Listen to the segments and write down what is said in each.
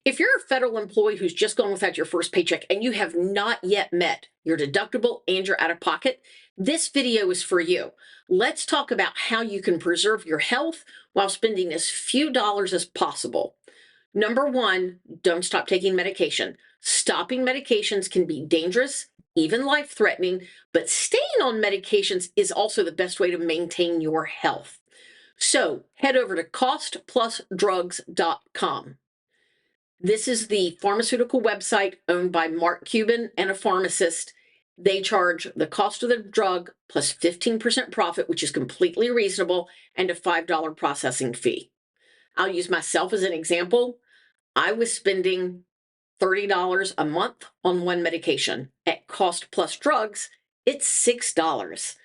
If you're a federal employee who's just gone without your first paycheck and you have not yet met your deductible and your out-of-pocket, this video is for you. Let's talk about how you can preserve your health while spending as few dollars as possible. Number one, don't stop taking medication. Stopping medications can be dangerous, even life-threatening, but staying on medications is also the best way to maintain your health. So head over to costplusdrugs.com. This is the pharmaceutical website owned by Mark Cuban and a pharmacist. They charge the cost of the drug plus 15% profit, which is completely reasonable, and a $5 processing fee. I'll use myself as an example. I was spending $30 a month on one medication. At Cost Plus Drugs, it's $6.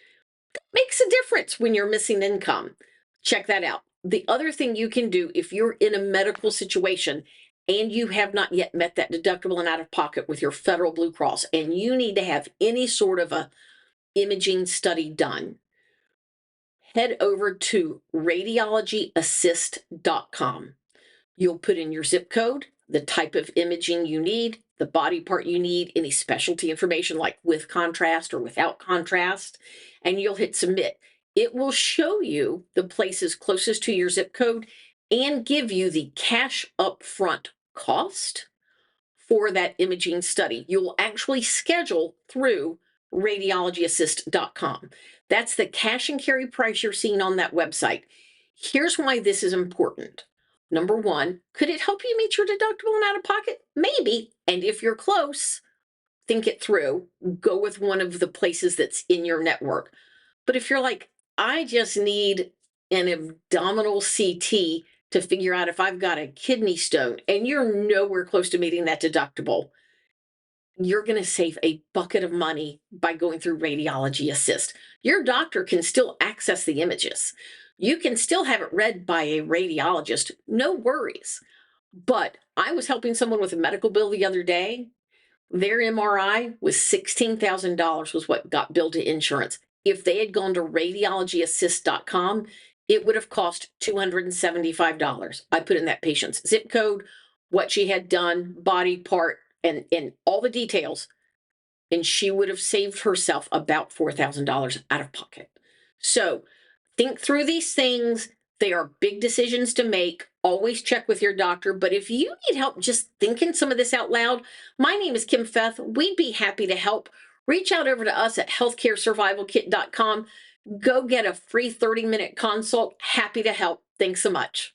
That makes a difference when you're missing income. Check that out. The other thing you can do if you're in a medical situation and you have not yet met that deductible and out of pocket with your federal Blue Cross, and you need to have any sort of a imaging study done, head over to radiologyassist.com. You'll put in your zip code, the type of imaging you need, the body part you need, any specialty information like with contrast or without contrast, and you'll hit submit. It will show you the places closest to your zip code and give you the cash upfront cost for that imaging study. You'll actually schedule through radiologyassist.com. That's the cash and carry price you're seeing on that website. Here's why this is important. Number one, could it help you meet your deductible and out of pocket? Maybe. And if you're close, think it through. Go with one of the places that's in your network. But if you're like, I just need an abdominal CT to figure out if I've got a kidney stone, and you're nowhere close to meeting that deductible, you're going to save a bucket of money by going through Radiology Assist. Your doctor can still access the images. You can still have it read by a radiologist, no worries. But I was helping someone with a medical bill the other day. Their MRI was $16,000 was what got billed to insurance. If they had gone to radiologyassist.com, it would have cost $275. I put in that patient's zip code, what she had done, body part, and all the details, and she would have saved herself about $4,000 out of pocket. So think through these things. They are big decisions to make. Always check with your doctor. But if you need help just thinking some of this out loud, my name is Kim Feth. We'd be happy to help. Reach out over to us at healthcaresurvivalkit.com. Go get a free 30-minute consult. Happy to help. Thanks so much.